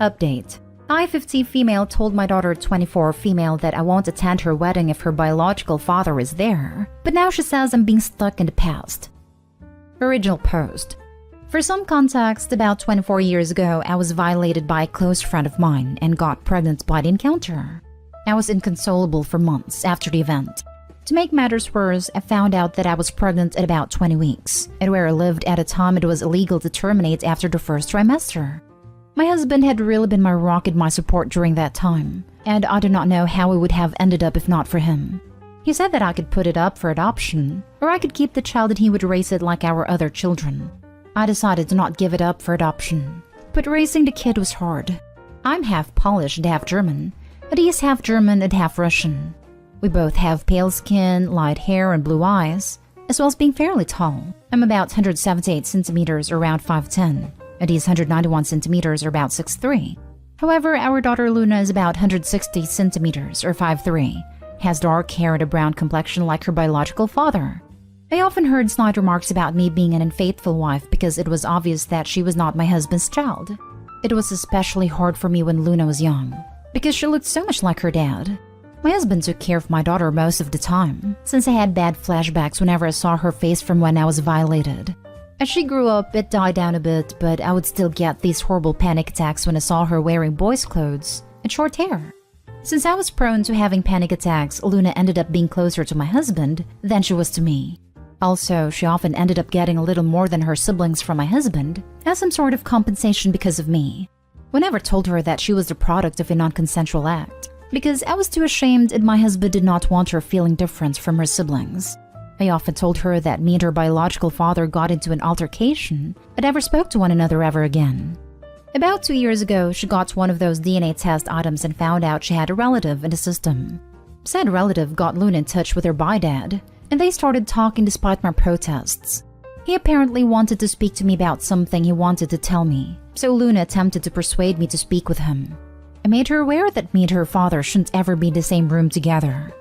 Update. I-50 female told my daughter 24 female that I won't attend her wedding if her biological father is there, but now she says I'm being stuck in the past. Original post. For some context, about 24 years ago, I was violated by a close friend of mine and got pregnant by the encounter. I was inconsolable for months after the event. To make matters worse, I found out that I was pregnant at about 20 weeks, and where I lived at a time it was illegal to terminate after the first trimester. My husband had really been my rock and my support during that time, and I do not know how it would have ended up if not for him. He said that I could put it up for adoption, or I could keep the child and he would raise it like our other children. I decided to not give it up for adoption, but raising the kid was hard. I'm half Polish and half German, and he is half German and half Russian. We both have pale skin, light hair, and blue eyes, as well as being fairly tall. I'm about 178 centimeters or around 5'10", and he's 191 centimeters or about 6'3". However, our daughter Luna is about 160 centimeters or 5'3", has dark hair and a brown complexion like her biological father. I often heard snide remarks about me being an unfaithful wife because it was obvious that she was not my husband's child. It was especially hard for me when Luna was young, because she looked so much like her dad. My husband took care of my daughter most of the time, since I had bad flashbacks whenever I saw her face from when I was violated. As she grew up, it died down a bit, but I would still get these horrible panic attacks when I saw her wearing boys' clothes and short hair. Since I was prone to having panic attacks, Luna ended up being closer to my husband than she was to me. Also, she often ended up getting a little more than her siblings from my husband as some sort of compensation because of me. We never told her that she was the product of a non-consensual act, because I was too ashamed and my husband did not want her feeling different from her siblings. I often told her that me and her biological father got into an altercation but never spoke to one another ever again. About 2 years ago, she got one of those DNA test items and found out she had a relative in the system. Said relative got Luna in touch with her bi-dad, and they started talking despite my protests. He apparently wanted to speak to me about something he wanted to tell me, so Luna attempted to persuade me to speak with him. I made her aware that me and her father shouldn't ever be in the same room together.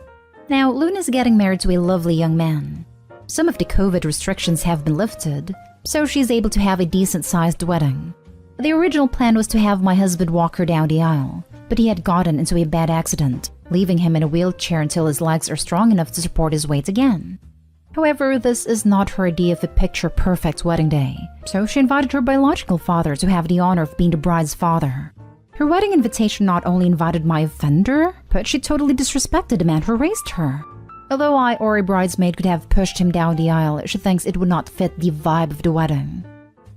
Now, Luna's getting married to a lovely young man. Some of the COVID restrictions have been lifted, so she's able to have a decent-sized wedding. The original plan was to have my husband walk her down the aisle, but he had gotten into a bad accident, leaving him in a wheelchair until his legs are strong enough to support his weight again. However, this is not her idea of a picture-perfect wedding day, so she invited her biological father to have the honor of being the bride's father. Her wedding invitation not only invited my offender, but she totally disrespected the man who raised her. Although I or a bridesmaid could have pushed him down the aisle, she thinks it would not fit the vibe of the wedding.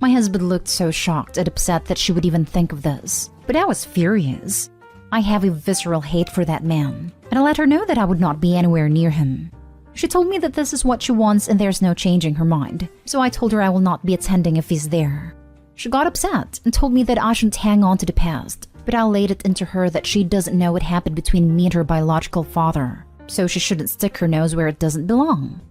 My husband looked so shocked and upset that she would even think of this, but I was furious. I have a visceral hate for that man, and I let her know that I would not be anywhere near him. She told me that this is what she wants and there's no changing her mind, so I told her I will not be attending if he's there. She got upset and told me that I shouldn't hang on to the past, but I laid it into her that she doesn't know what happened between me and her biological father, so she shouldn't stick her nose where it doesn't belong.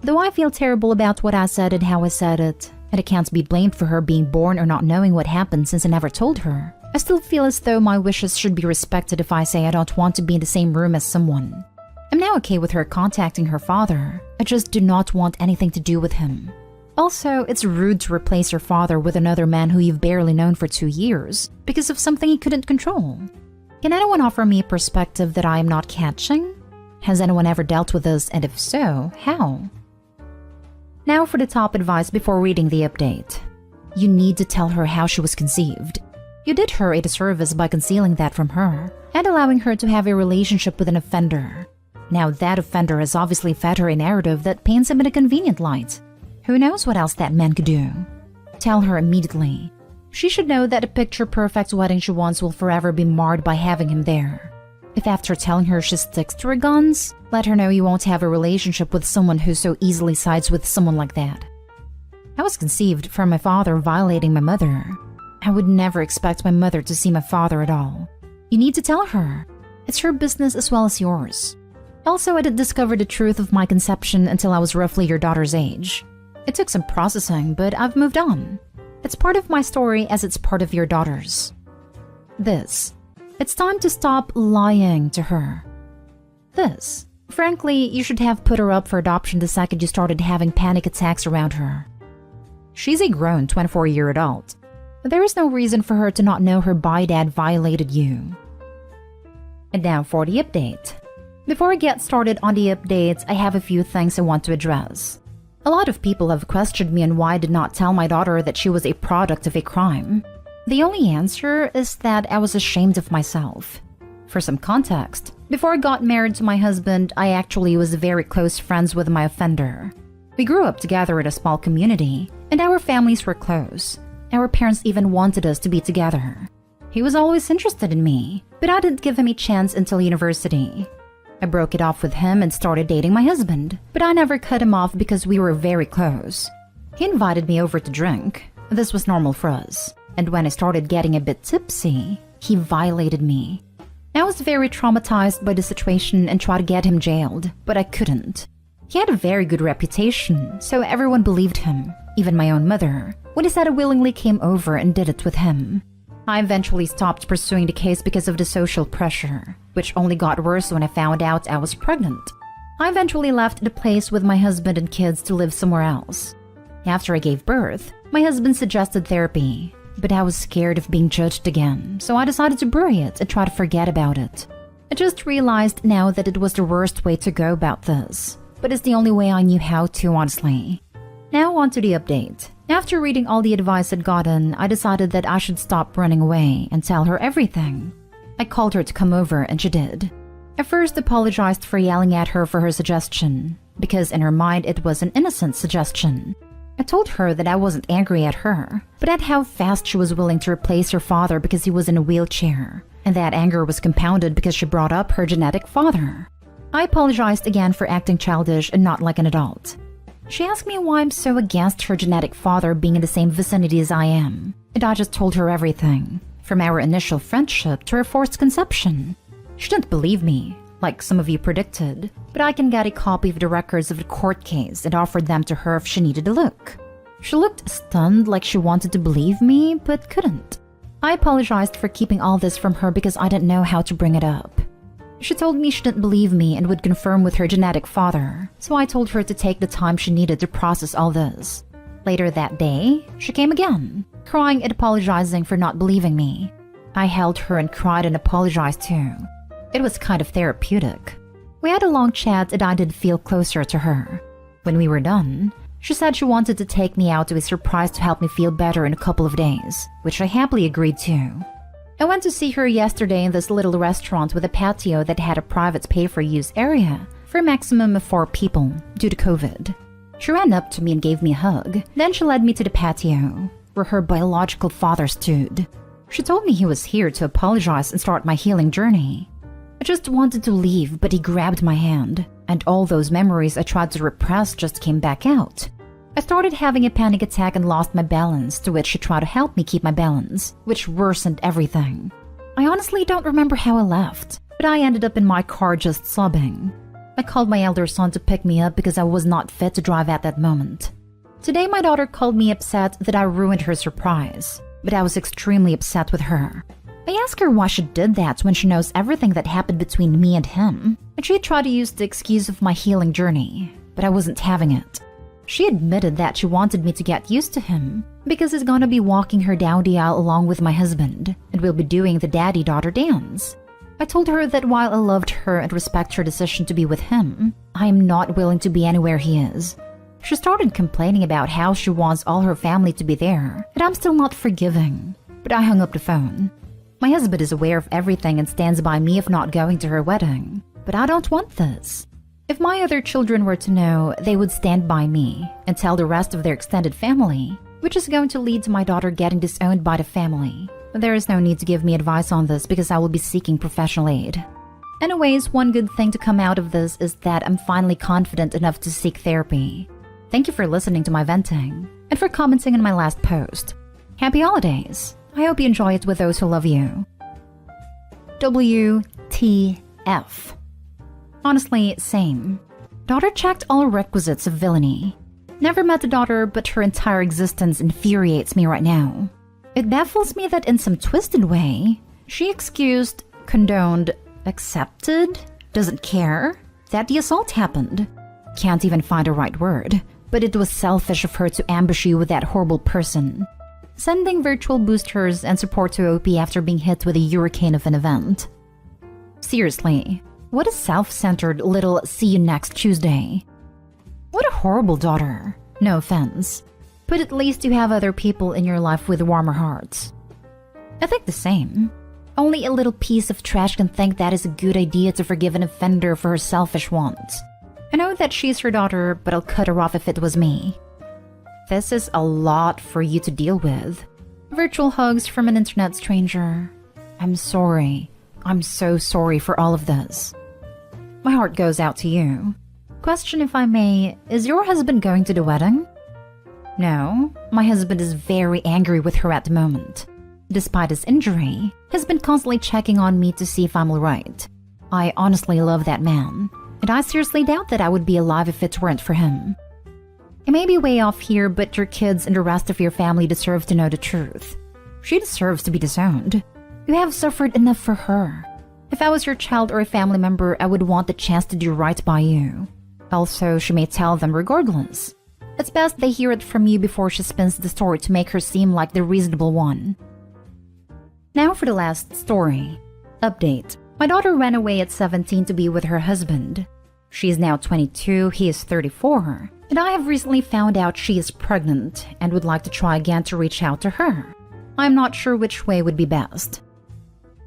Though I feel terrible about what I said and how I said it, and I can't be blamed for her being born or not knowing what happened since I never told her, I still feel as though my wishes should be respected if I say I don't want to be in the same room as someone. I'm now okay with her contacting her father, I just do not want anything to do with him. Also, it's rude to replace your father with another man who you've barely known for 2 years because of something he couldn't control. Can anyone offer me a perspective that I am not catching? Has anyone ever dealt with this, and if so, how? Now for the top advice before reading the update. You need to tell her how she was conceived. You did her a disservice by concealing that from her and allowing her to have a relationship with an offender. Now that offender has obviously fed her a narrative that paints him in a convenient light. Who knows what else that man could do? Tell her immediately. She should know that a picture-perfect wedding she wants will forever be marred by having him there. If after telling her she sticks to her guns, let her know you won't have a relationship with someone who so easily sides with someone like that. I was conceived from my father violating my mother. I would never expect my mother to see my father at all. You need to tell her. It's her business as well as yours. Also, I didn't discover the truth of my conception until I was roughly your daughter's age. It took some processing, but I've moved on. It's part of my story as it's part of your daughter's. It's time to stop lying to her. Frankly, you should have put her up for adoption the second you started having panic attacks around her. She's a grown 24-year adult. There is no reason for her to not know her bi-dad violated you. And now for the update. Before I get started on the updates, I have a few things I want to address. A lot of people have questioned me on why I did not tell my daughter that she was a product of a crime. The only answer is that I was ashamed of myself. For some context, before I got married to my husband, I actually was very close friends with my offender. We grew up together in a small community, and our families were close. Our parents even wanted us to be together. He was always interested in me, but I didn't give him a chance until university. I broke it off with him and started dating my husband, but I never cut him off because we were very close. He invited me over to drink. This was normal for us. And when I started getting a bit tipsy, he violated me. I was very traumatized by the situation and tried to get him jailed, but I couldn't. He had a very good reputation, so everyone believed him, even my own mother, when he said I willingly came over and did it with him. I eventually stopped pursuing the case because of the social pressure, which only got worse when I found out I was pregnant. I eventually left the place with my husband and kids to live somewhere else. After I gave birth, my husband suggested therapy, but I was scared of being judged again, so I decided to bury it and try to forget about it. I just realized now that it was the worst way to go about this, but it's the only way I knew how to, honestly. Now on to the update. After reading all the advice I'd gotten, I decided that I should stop running away and tell her everything. I called her to come over and she did. I first apologized for yelling at her for her suggestion, because in her mind it was an innocent suggestion. I told her that I wasn't angry at her, but at how fast she was willing to replace her father because he was in a wheelchair, and that anger was compounded because she brought up her genetic father. I apologized again for acting childish and not like an adult. She asked me why I'm so against her genetic father being in the same vicinity as I am, and I just told her everything, from our initial friendship to her forced conception. She didn't believe me, like some of you predicted, but I can get a copy of the records of the court case and offered them to her if she needed a look. She looked stunned, like she wanted to believe me, but couldn't. I apologized for keeping all this from her because I didn't know how to bring it up. She told me she didn't believe me and would confirm with her genetic father, so I told her to take the time she needed to process all this. Later that day, she came again, crying and apologizing for not believing me. I held her and cried and apologized too. It was kind of therapeutic. We had a long chat and I did feel closer to her. When we were done, she said she wanted to take me out to a surprise to help me feel better in a couple of days, which I happily agreed to. I went to see her yesterday in this little restaurant with a patio that had a private pay-for-use area for a maximum of 4 people due to COVID. She ran up to me and gave me a hug. Then she led me to the patio, where her biological father stood. She told me he was here to apologize and start my healing journey. I just wanted to leave, but he grabbed my hand, and all those memories I tried to repress just came back out. I started having a panic attack and lost my balance, to which she tried to help me keep my balance, which worsened everything. I honestly don't remember how I left, but I ended up in my car just sobbing. I called my elder son to pick me up because I was not fit to drive at that moment. Today my daughter called me upset that I ruined her surprise, but I was extremely upset with her. I asked her why she did that when she knows everything that happened between me and him, and she tried to use the excuse of my healing journey, but I wasn't having it. She admitted that she wanted me to get used to him because he's gonna be walking her down the aisle along with my husband and we'll be doing the daddy-daughter dance. I told her that while I loved her and respect her decision to be with him, I am not willing to be anywhere he is. She started complaining about how she wants all her family to be there, and I'm still not forgiving, but I hung up the phone. My husband is aware of everything and stands by me if not going to her wedding, but I don't want this. If my other children were to know, they would stand by me and tell the rest of their extended family, which is going to lead to my daughter getting disowned by the family. There is no need to give me advice on this because I will be seeking professional aid. Anyways, one good thing to come out of this is that I'm finally confident enough to seek therapy. Thank you for listening to my venting and for commenting on my last post. Happy holidays! I hope you enjoy it with those who love you. WTF. Honestly, same. Daughter checked all requisites of villainy. Never met a daughter, but her entire existence infuriates me right now. It baffles me that in some twisted way, she excused, condoned, accepted, doesn't care that the assault happened. Can't even find a right word, but it was selfish of her to ambush you with that horrible person. sending virtual boosters and support to OP after being hit with a hurricane of an event. Seriously, what a self-centered little see you next Tuesday. What a horrible daughter. No offense. But at least you have other people in your life with warmer hearts. I think the same. Only a little piece of trash can think that is a good idea to forgive an offender for her selfish wants. I know that she's her daughter, but I'll cut her off if it was me. This is a lot for you to deal with. Virtual hugs from an internet stranger. I'm sorry. I'm so sorry for all of this. My heart goes out to you. Question, if I may, is your husband going to the wedding? No, my husband is very angry with her at the moment. Despite his injury, he's been constantly checking on me to see if I'm alright. I honestly love that man, and I seriously doubt that I would be alive if it weren't for him. I may be way off here, but your kids and the rest of your family deserve to know the truth. She deserves to be disowned. You have suffered enough for her. If I was your child or a family member, I would want the chance to do right by you. Also, she may tell them regardless. It's best they hear it from you before she spins the story to make her seem like the reasonable one. Now for the last story. Update. My daughter ran away at 17 to be with her husband. She is now 22, he is 34, and I have recently found out she is pregnant and would like to try again to reach out to her. I'm not sure which way would be best.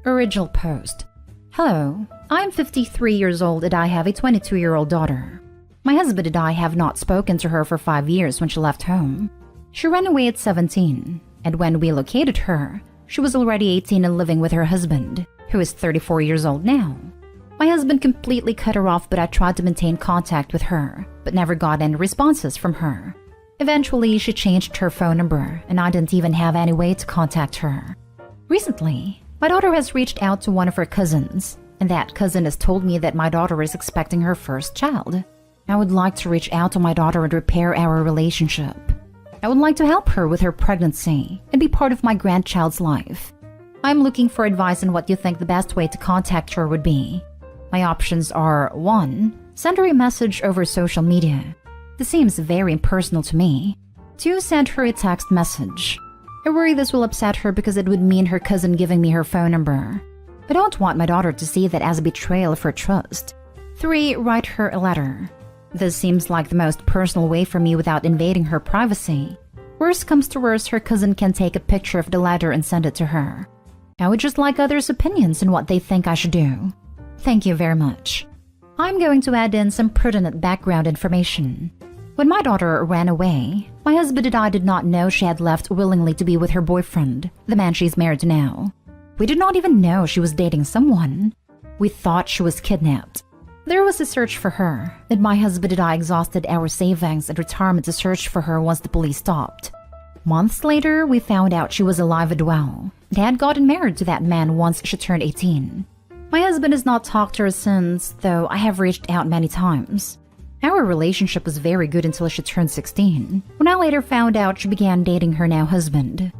Original post. Hello, I'm 53 years old and I have a 22-year-old daughter. My husband and I have not spoken to her for 5 years when she left home. She ran away at 17, and when we located her, she was already 18 and living with her husband, who is 34 years old now. My husband completely cut her off, but I tried to maintain contact with her, but never got any responses from her. Eventually, she changed her phone number, and I didn't even have any way to contact her. Recently, my daughter has reached out to one of her cousins, and that cousin has told me that my daughter is expecting her first child. I would like to reach out to my daughter and repair our relationship. I would like to help her with her pregnancy and be part of my grandchild's life. I'm looking for advice on what you think the best way to contact her would be. My options are 1. Send her a message over social media. This seems very impersonal to me. 2. Send her a text message. I worry this will upset her because it would mean her cousin giving me her phone number. I don't want my daughter to see that as a betrayal of her trust. 3. Write her a letter. This seems like the most personal way for me without invading her privacy. Worst comes to worst, her cousin can take a picture of the letter and send it to her. I would just like others' opinions on what they think I should do. Thank you very much. I'm going to add in some pertinent background information. When my daughter ran away, my husband and I did not know she had left willingly to be with her boyfriend, the man she's married to now. We did not even know she was dating someone. We thought she was kidnapped. There was a search for her, and my husband and I exhausted our savings and retirement to search for her once the police stopped. Months later, we found out she was alive and well, and had gotten married to that man once she turned 18. My husband has not talked to her since, though I have reached out many times. Our relationship was very good until she turned 16, when I later found out she began dating her now husband.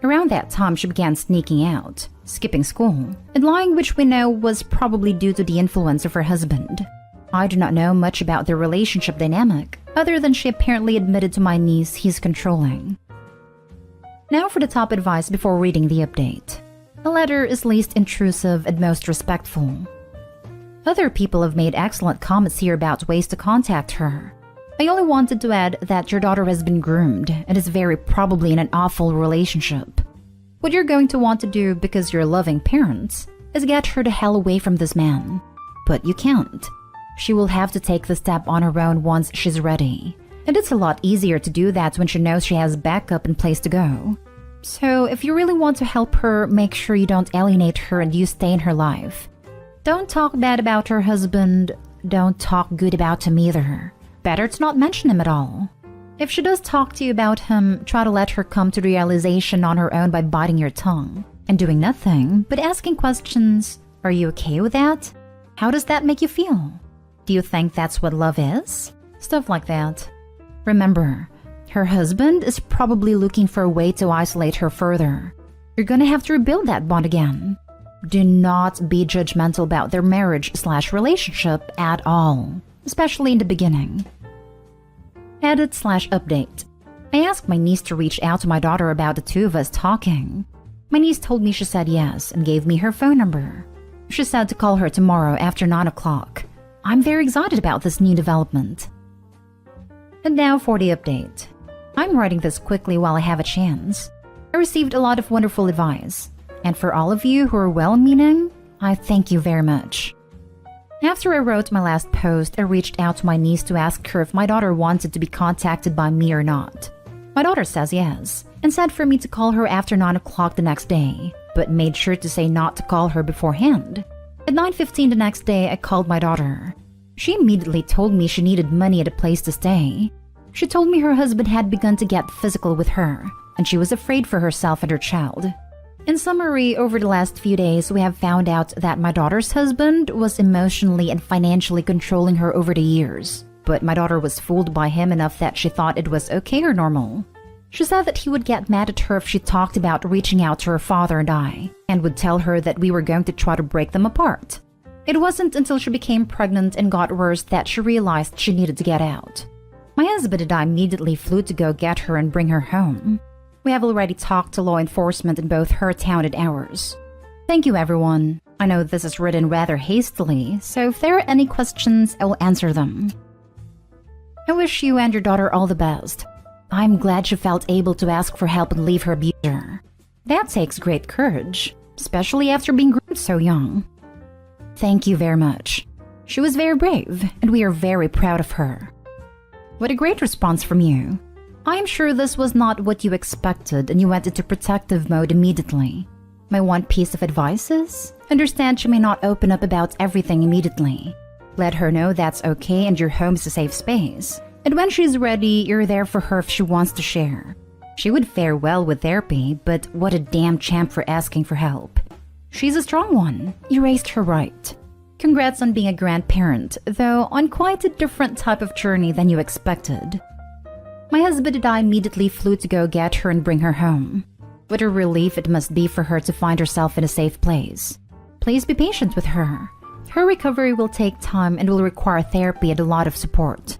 Around that time, she began sneaking out, skipping school, and lying, which we know was probably due to the influence of her husband. I do not know much about their relationship dynamic, other than she apparently admitted to my niece he's controlling. Now for the top advice before reading the update. The letter is least intrusive and most respectful. Other people have made excellent comments here about ways to contact her. I only wanted to add that your daughter has been groomed and is very probably in an awful relationship. What you're going to want to do, because you're loving parents, is get her the hell away from this man. But you can't. She will have to take the step on her own once she's ready. And it's a lot easier to do that when she knows she has backup and place to go. So if you really want to help her, make sure you don't alienate her and you stay in her life. Don't talk bad about her husband. Don't talk good about him either. Better to not mention him at all. If she does talk to you about him, try to let her come to realization on her own by biting your tongue and doing nothing but asking questions. Are you okay with that? How does that make you feel? Do you think that's what love is? Stuff like that. Remember, her husband is probably looking for a way to isolate her further. You're gonna have to rebuild that bond again. Do not be judgmental about their marriage/relationship at all, especially in the beginning. Edit/update. I asked my niece to reach out to my daughter about the two of us talking. My niece told me she said yes and gave me her phone number. She said to call her tomorrow after 9 o'clock. I'm very excited about this new development. And now for the update. I'm writing this quickly while I have a chance. I received a lot of wonderful advice, and for all of you who are well-meaning, I thank you very much. After I wrote my last post, I reached out to my niece to ask her if my daughter wanted to be contacted by me or not. My daughter says yes, and said for me to call her after 9 o'clock the next day, but made sure to say not to call her beforehand. At 9:15 the next day, I called my daughter. She immediately told me she needed money at a place to stay. She told me her husband had begun to get physical with her, and she was afraid for herself and her child. In summary, over the last few days, we have found out that my daughter's husband was emotionally and financially controlling her over the years. But my daughter was fooled by him enough that she thought it was okay or normal. She said that he would get mad at her if she talked about reaching out to her father and I, and would tell her that we were going to try to break them apart. It wasn't until she became pregnant and got worse that she realized she needed to get out. My husband and I immediately flew to go get her and bring her home. We have already talked to law enforcement in both her town and ours. Thank you, everyone. I know this is written rather hastily, so if there are any questions, I will answer them. I wish you and your daughter all the best. I'm glad she felt able to ask for help and leave her abuser. That takes great courage, especially after being groomed so young. Thank you very much. She was very brave, and we are very proud of her. What a great response from you. I am sure this was not what you expected and you went into protective mode immediately. My one piece of advice is, understand she may not open up about everything immediately. Let her know that's okay and your home is a safe space. And when she's ready, you're there for her if she wants to share. She would fare well with therapy, but what a damn champ for asking for help. She's a strong one. You raised her right. Congrats on being a grandparent, though on quite a different type of journey than you expected. My husband and I immediately flew to go get her and bring her home. What a relief it must be for her to find herself in a safe place. Please be patient with her. Her recovery will take time and will require therapy and a lot of support.